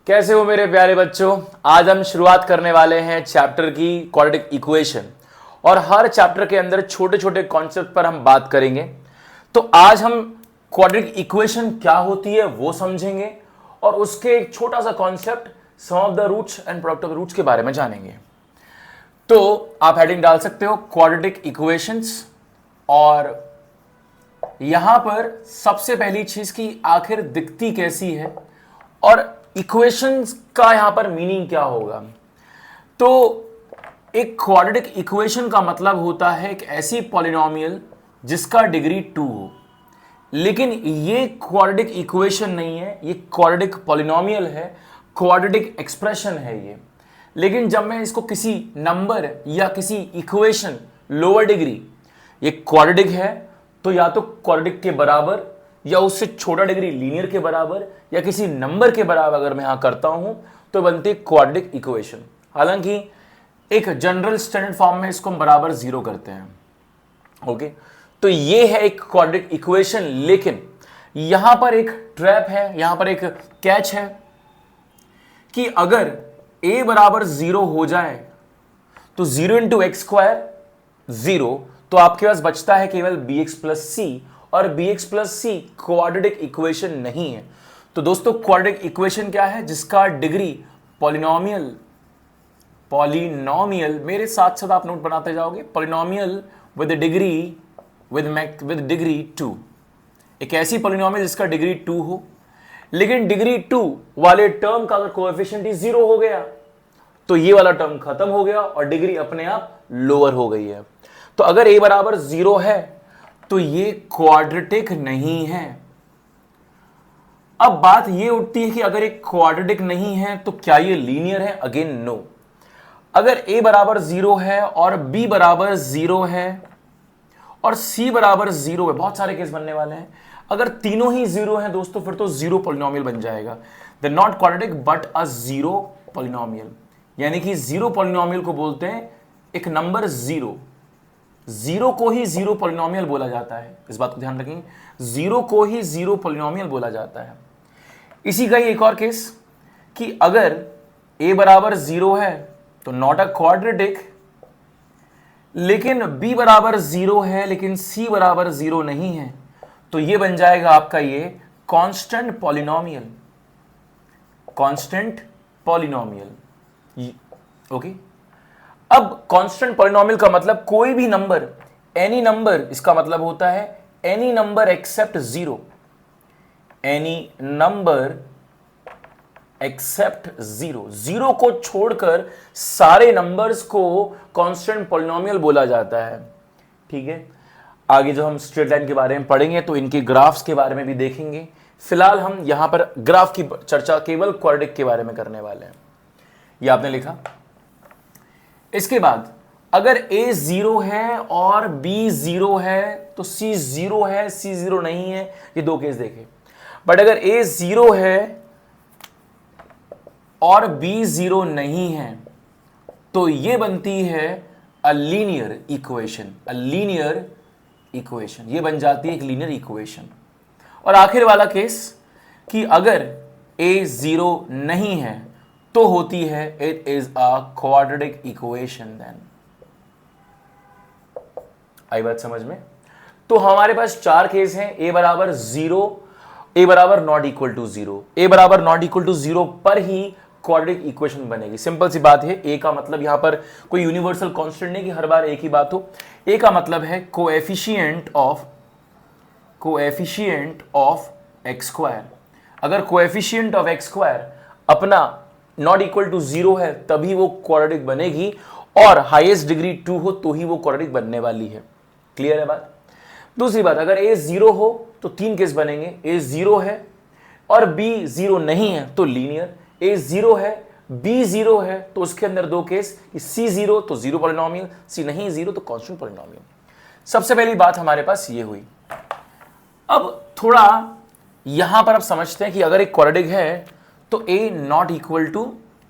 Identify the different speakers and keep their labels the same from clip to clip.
Speaker 1: कैसे हो मेरे प्यारे बच्चों। आज हम शुरुआत करने वाले हैं चैप्टर की क्वाड्रेटिक इक्वेशन और हर चैप्टर के अंदर छोटे छोटे कॉन्सेप्ट पर हम बात करेंगे। तो आज हम क्वाड्रेटिक इक्वेशन क्या होती है वो समझेंगे और उसके एक छोटा सा concept sum of the roots and product of the roots के बारे में जानेंगे। तो आप हेडिंग डाल सकते हो क्वाड्रेटिक इक्वेशंस और यहां पर सबसे पहली चीज की आखिर दिखती कैसी है और इक्वेशंस का यहां पर मीनिंग क्या होगा। तो एक क्वाड्रेटिक इक्वेशन का मतलब होता है एक ऐसी पॉलिनोमियल जिसका डिग्री 2 हो, लेकिन ये क्वाड्रेटिक इक्वेशन नहीं है, ये क्वाड्रेटिक पॉलिनोमियल है, क्वाड्रेटिक एक्सप्रेशन है ये। लेकिन जब मैं इसको किसी नंबर या किसी इक्वेशन लोअर डिग्री, ये क्वाड्रेटिक है तो या तो क्वाड्रेटिक के बराबर या उससे छोटा डिग्री लीनियर के बराबर या किसी नंबर के बराबर अगर मैं यहां करता हूं तो बनती है क्वाड्रेटिक इक्वेशन। हालांकि एक जनरल स्टैंडर्ड फॉर्म में इसको हम बराबर 0 करते हैं। ओके, तो ये है एक क्वाड्रेटिक इक्वेशन, लेकिन यहां पर एक ट्रैप है, यहां पर एक कैच है कि अगर a बराबर 0 हो जाए तो 0 इंटू एक्स स्क्वायर 0, तो आपके पास बचता है केवल bx प्लस सी, और bx प्लस सी क्वाड्रेटिक इक्वेशन नहीं है। तो दोस्तों क्वाड्रेटिक इक्वेशन क्या है? जिसका डिग्री पॉलिनोमियल मेरे साथ साथ आप नोट बनाते जाओगे, पॉलिनोमियल विद डिग्री 2। एक ऐसी पॉलिनोमियल जिसका डिग्री 2 हो, लेकिन डिग्री 2 वाले टर्म का अगर कोएफिशिएंट ही 0 हो गया तो ये वाला टर्म खत्म हो गया और डिग्री अपने आप लोअर हो गई है। तो अगर a बराबर 0 है तो ये क्वाड्रेटिक नहीं है। अब बात ये उठती है कि अगर एक क्वाड्रेटिक नहीं है तो क्या ये लीनियर है? Again no. अगर a बराबर 0 है और b बराबर 0 है और c बराबर 0 है, बहुत सारे केस बनने वाले हैं। अगर तीनों ही 0 हैं दोस्तों फिर तो 0 पॉलिनोमियल बन जाएगा। The not quadratic but a 0 polynomial, यानी कि 0 पॉलिनोमियल को बोलते हैं एक नंबर 0 को ही 0 पॉलिनोमियल बोला जाता है। इस बात को ध्यान रखेंगे, 0 को ही 0 पॉलिनोमियल बोला जाता है। इसी का ही एक और केस कि अगर a बराबर 0 है तो नॉट अ क्वाड्रेटिक, लेकिन b बराबर 0 है लेकिन c बराबर 0 नहीं है, तो ये बन जाएगा आपका ये कांस्टेंट पॉलिनोमियल। ओके, अब कांस्टेंट पॉलिनोमियल का मतलब कोई भी नंबर, एनी नंबर, इसका मतलब होता है any number except 0, any number except 0 को छोड़कर सारे नंबर्स को कांस्टेंट पॉलिनोमियल बोला जाता है। ठीक है, आगे जो हम स्ट्रेट लाइन के बारे में पढ़ेंगे तो इनके ग्राफ्स के बारे में भी देखेंगे। फिलहाल हम यहां पर ग्राफ की चर्चा केवल क्वाड्रेटिक के बारे में करने वाले हैं। ये आपने लिखा। इसके बाद अगर a 0 है और b 0 है तो c 0 है, c 0 नहीं है, ये दो केस देखे। बट अगर a 0 है और b 0 नहीं है तो ये बनती है अ लीनियर इक्वेशन, ये बन जाती है एक लीनियर इक्वेशन। और आखिर वाला केस कि अगर a 0 नहीं है तो होती है it is a quadratic equation. Then आई बात समझ में? तो हमारे पास चार केस हैं, a बराबर 0, a बराबर नॉट इक्वल टू 0, a बराबर नॉट इक्वल टू 0 पर ही क्वाड्रेटिक इक्वेशन बनेगी। सिंपल सी बात है, a का मतलब यहां पर कोई यूनिवर्सल कांस्टेंट नहीं कि हर बार एक ही बात हो। a का मतलब है कोएफिशिएंट ऑफ एक्स स्क्वायर। अगर कोएफिशिएंट ऑफ एक्स स्क्वायर अपना नॉट इक्वल टू 0 है तभी वो क्वाड्रेटिक बनेगी, और हाईएस्ट डिग्री 2 हो तो ही वो क्वाड्रेटिक बनने वाली है। क्लियर है बात? दूसरी बात, अगर a 0 हो तो तीन केस बनेंगे, a 0 है और b 0 नहीं है तो लीनियर, a 0 है b 0 है तो उसके अंदर दो केस, c 0 तो 0 पॉलिनोमियल, c नहीं 0 तो कांस्टेंट पॉलिनोमियल। सबसे पहली बात हमारे पास ये हुई। अब थोड़ा यहां पर आप समझते हैं कि अगर एक क्वाड्रेटिक है तो a नॉट इक्वल टू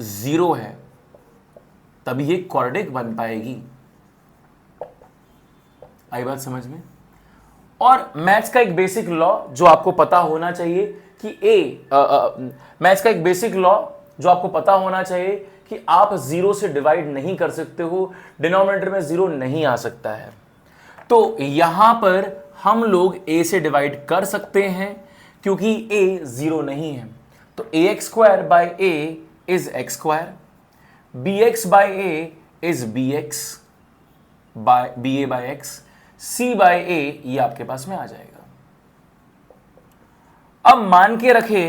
Speaker 1: 0 है तभी ये क्वाड्रेटिक बन पाएगी। आई बात समझ में? और मैथ्स का एक बेसिक लॉ जो आपको पता होना चाहिए कि मैथ्स का एक बेसिक लॉ जो आपको पता होना चाहिए कि आप 0 से डिवाइड नहीं कर सकते हो, डिनोमिनेटर में 0 नहीं आ सकता है। तो यहां पर हम लोग a से डिवाइड कर सकते हैं क्योंकि a 0 नहीं है। तो ax square by a is x square, bx by a is bx by ba by x, c by a ये आपके पास में आ जाएगा। अब मान के रखे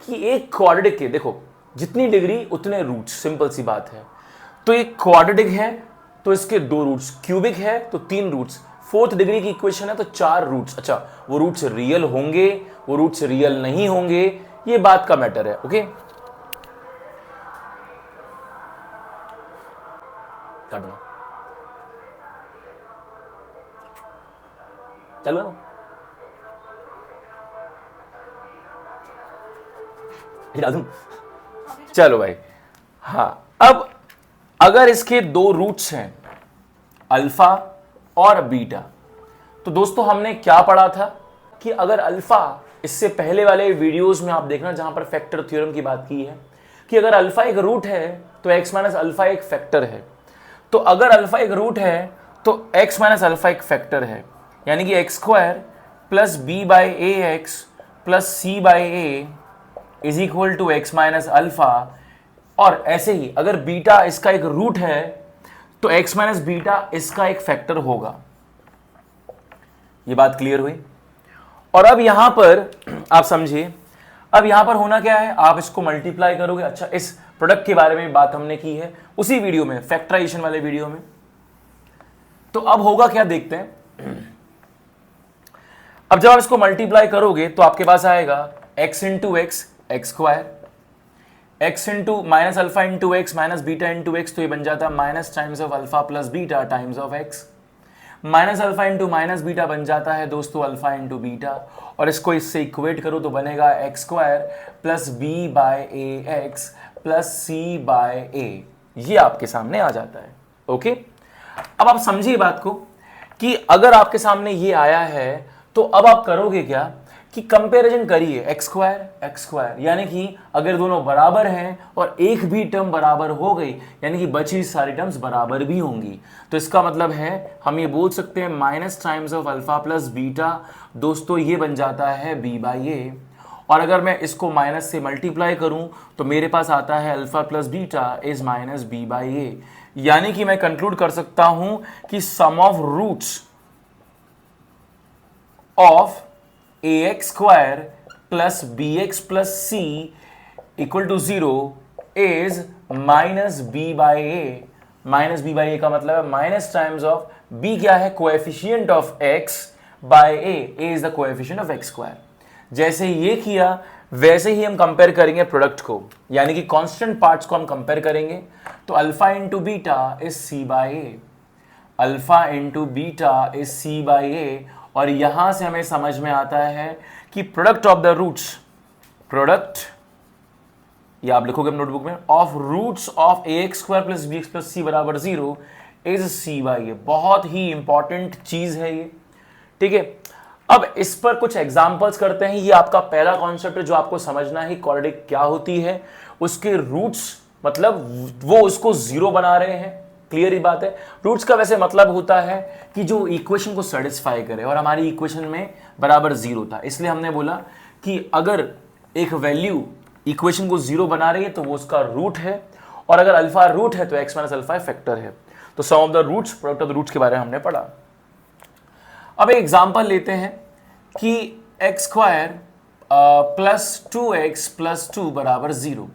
Speaker 1: कि एक क्वाड्रेटिक के देखो जितनी डिग्री उतने रूट्स, सिंपल सी बात है। तो एक क्वाड्रेटिक है तो इसके 2 रूट्स, क्यूबिक है तो 3 रूट्स, 4th डिग्री की इक्वेशन है तो 4 रूट्स। अच्छा, वो रूट्स रियल होंगे, वो रूट्स रियल नहीं होंगे, ये बात का मैटर है। ओके, काटना चलो ना, चलो भाई। हाँ, अब अगर इसके 2 रूट्स हैं अल्फा और बीटा, तो दोस्तों हमने क्या पढ़ा था कि अगर अल्फा, इससे पहले वाले वीडियोस में आप देखना जहां पर फैक्टर थ्योरम की बात की है कि अगर अल्फा एक रूट है तो x माइनस अल्फा एक फैक्टर है। तो अगर अल्फा एक रूट है तो x माइनस अल्फा एक फैक्टर है, यानी कि x square plus b by a x plus c by a is equal to x minus alpha. और ऐसे ही अगर बीटा इसका एक रूट है तो x माइनस बीटा इसका एक फैक्टर होगा। ये बात क्लियर हुई? और अब यहां पर आप समझिए, अब यहां पर होना क्या है, आप इसको मल्टीप्लाई करोगे। अच्छा, इस प्रोडक्ट के बारे में बात हमने की है उसी वीडियो में, फैक्टराइजेशन वाले वीडियो में। तो अब होगा क्या देखते हैं। अब जब आप इसको मल्टीप्लाई करोगे तो आपके पास आएगा x into x x square, x into minus alpha into x minus beta into x, तो ये बन जाता है minus times of alpha plus beta times of x. Minus alpha into minus beta बन जाता है दोस्तों अल्फा इंटू बीटा, और इसको इससे इक्वेट करो तो बनेगा x square plus b by a x plus c by a. ये आपके सामने आ जाता है। ओके, अब आप समझिए बात को कि अगर आपके सामने ये आया है तो अब आप करोगे क्या कि कंपैरिजन करिए एक्स स्क्वायर, यानी कि अगर दोनों बराबर हैं और एक भी टर्म बराबर हो गई यानी कि बची सारी टर्म्स बराबर भी होंगी, तो इसका मतलब है हम ये बोल सकते हैं minus times of alpha plus beta, दोस्तों ये बन जाता है बी बाई ए। और अगर मैं इसको माइनस से मल्टीप्लाई करूं तो मेरे पास आता है alpha plus beta is minus b by a, यानी कि मैं कंक्लूड कर सकता हूं कि sum of roots of ax square plus bx plus c equal to 0 is minus b by a. Minus b by a का मतलब है माइनस टाइम्स ऑफ b क्या है, coefficient of x by a is the coefficient of x square. जैसे ये किया वैसे ही हम कंपेयर करेंगे प्रोडक्ट को, यानी कि कांस्टेंट पार्ट्स को हम कंपेयर करेंगे। तो alpha into beta is c by a, alpha into beta is c by a, और यहां से हमें समझ में आता है कि product of the roots, product ये आप लिखोगे नोटबुक में, of roots of a x square plus b x plus c बराबर 0 इज सी बाई ए। बहुत ही इंपॉर्टेंट चीज है ये, ठीक है। अब इस पर कुछ एग्जांपल्स करते हैं। ये आपका पहला कॉन्सेप्ट है जो आपको समझना है, क्वाड्रेटिक क्या होती है, उसके रूट्स मतलब वो उसको 0 बना रहे हैं, क्लियर ही बात है। रूट्स का वैसे मतलब होता है कि जो इक्वेशन को सेटिस्फाई करे, और हमारी इक्वेशन में बराबर 0 था, इसलिए हमने बोला कि अगर एक वैल्यू इक्वेशन को 0 बना रही है तो वो उसका रूट है, और अगर अल्फा रूट है तो एक्स माइनस अल्फा फैक्टर है। तो sum of the roots, product of the roots के बारे में हमने पढ़ा। अब एक एग्जांपल लेते हैं कि x square plus 2x plus 2 बराबर 0।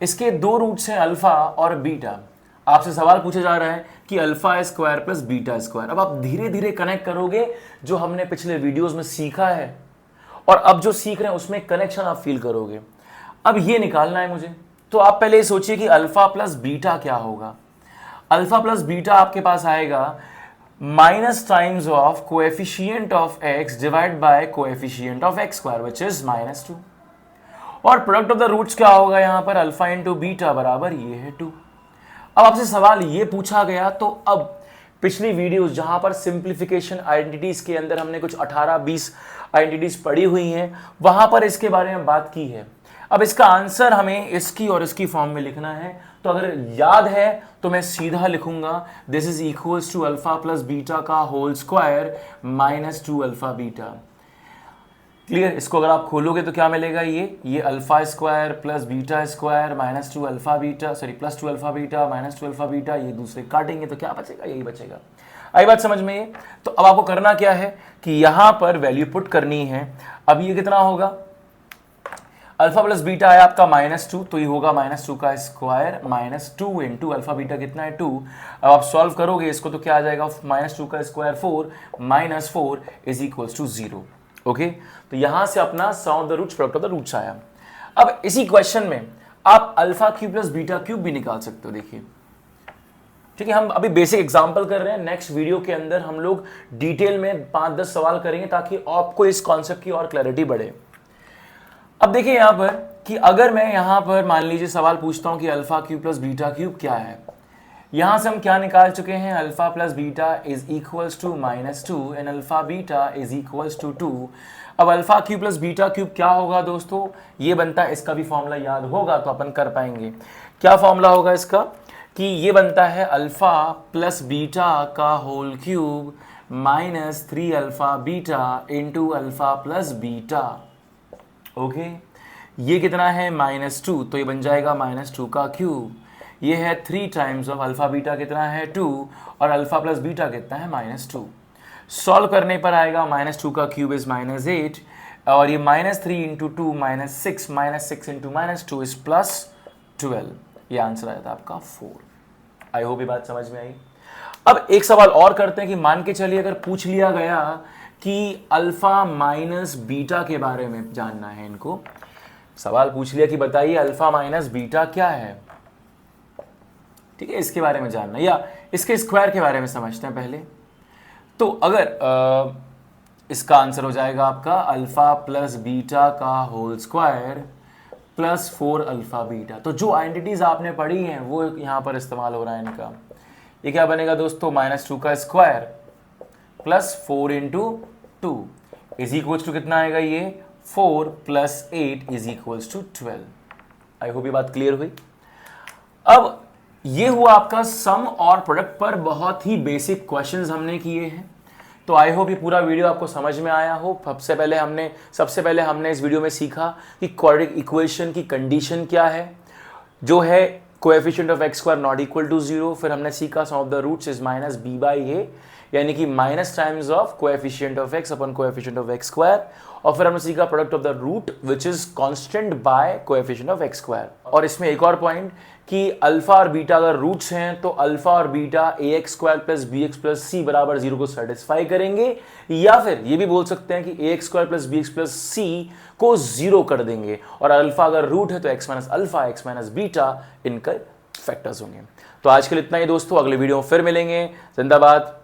Speaker 1: इसके 2 रूट्स हैं अल्फा और बीटा। आपसे सवाल पूछा जा रहा है कि alpha square plus beta square. अब आप धीरे धीरे कनेक्ट करोगे जो हमने पिछले वीडियोस में सीखा है, और अब जो सीख रहे हैं उसमें कनेक्शन आप फील करोगे। अब ये निकालना है मुझे, तो आप पहले सोचिए कि अल्फा प्लस बीटा क्या होगा। अल्फा प्लस बीटा आपके पास आएगा minus times of coefficient of x divide by coefficient of x square which is -2, और प्रोडक्ट ऑफ द रूट्स क्या होगा यहाँ पर, अल्फा इंटू बीटा बराबर ये है 2। अब आपसे सवाल ये पूछा गया, तो अब पिछली वीडियोस जहां पर सिंप्लीफिकेशन आइडेंटिटीज के अंदर हमने कुछ 18-20 आइडेंटिटीज पढ़ी हुई हैं, वहां पर इसके बारे में बात की है। अब इसका आंसर हमें इसकी और इसकी फॉर्म में लिखना है, तो अगर याद है तो मैं सीधा लिखूंगा this is equals to alpha plus beta का whole square minus 2 alpha beta. Clear? इसको अगर आप खोलोगे तो क्या मिलेगा, ये alpha square plus beta square minus 2 alpha beta, sorry plus 2 alpha beta minus 2 alpha beta, ये दूसरे काटेंगे तो क्या बचेगा, यही बचेगा। आई बात समझ में ये? तो अब आपको करना क्या है कि यहां पर वैल्यू पुट करनी है। अब ये कितना होगा, अल्फा प्लस बीटा है आपका -2, तो ये होगा -2 का square minus 2 into alpha beta कितना है 2। अब आप सॉल्व करोगे इसको तो क्या आ जाएगा, -2 का square 4 minus 4 is equals to 0। Okay, तो यहां से अपना sum of the roots product of the roots आया। अब इसी क्वेश्चन में आप alpha cube plus beta cube भी निकाल सकते हो। देखिए ठीक है, हम अभी बेसिक एग्जांपल कर रहे हैं, नेक्स्ट वीडियो के अंदर हम लोग डिटेल में 5-10 सवाल करेंगे ताकि आपको इस कॉन्सेप्ट की और क्लैरिटी बढ़े। अब देखिए यहां पर कि अगर मैं यहां पर मान लीजिए सवाल पूछता हूं कि alpha cube plus beta cube क्या है, यहां से हम क्या निकाल चुके हैं, alpha plus beta is equals to -2 and alpha beta is equals to 2। अब alpha cube plus beta cube क्या होगा दोस्तों, ये बनता है, इसका भी फॉर्मूला याद होगा तो अपन कर पाएंगे। क्या फॉर्मूला होगा इसका, कि ये बनता है अल्फा प्लस बीटा का whole cube minus 3 alpha beta into alpha plus beta. Okay, ये कितना है -2, तो ये बन जाएगा -2 का क्यूब। ये है 3 टाइम्स ऑफ अल्फा बीटा कितना है 2 और अल्फा प्लस बीटा कितना है -2। सॉल्व करने पर आएगा -2 का क्यूब इज -8 और ये -3 इंटू 2 -6 इंटू -2 इज +12। ये आंसर आया था आपका 4। आई होप ये बात समझ में आई। अब एक सवाल और करते हैं कि मान के चलिए अगर पूछ लिया गया कि अल्फा माइनस बीटा के बारे में जानना है, इनको सवाल पूछ लिया कि बताइए अल्फा माइनस बीटा क्या है, ठीक है, इसके बारे में जानना या इसके स्क्वायर के बारे में समझते हैं पहले। तो अगर इसका आंसर हो जाएगा आपका अल्फा प्लस बीटा का whole square plus 4 alpha beta. तो जो आइडेंटिटीज आपने पढ़ी हैं वो यहां पर इस्तेमाल हो रहा है इनका। ये क्या बनेगा दोस्तों, -2 का square plus 4 into 2 is equals to कितना आएगा, ये 4 plus 8 is equals to 12। I hope ये बात क्लियर हुई। अब ये हुआ आपका सम और प्रोडक्ट पर बहुत ही बेसिक क्वेश्चंस हमने किए हैं। तो आई होप ये पूरा वीडियो आपको समझ में आया हो। सबसे पहले हमने इस वीडियो में सीखा कि क्वाड्रेटिक इक्वेशन की कंडीशन क्या है, जो है coefficient of x square not equal to 0। फिर हमने सीखा sum of the roots is -b/a, यानी कि minus times of coefficient of x upon coefficient of x square. और फिर हमने सीखा product of the root which is constant by coefficient of x square. और इसमें एक और पॉइंट कि अल्फा और बीटा अगर रूट्स हैं तो अल्फा और beta ax square plus bx plus c बराबर 0 को सेटिस्फाई करेंगे, या फिर ये भी बोल सकते हैं कि ax square plus bx plus c को 0 कर देंगे। और अल्फा अगर रूट है तो x minus alpha x minus beta इनके फैक्टर्स होंगे। तो आज के लिए इतना ही दोस्तों, अगले वीडियो में फिर मिलेंगे। जिंदाबाद।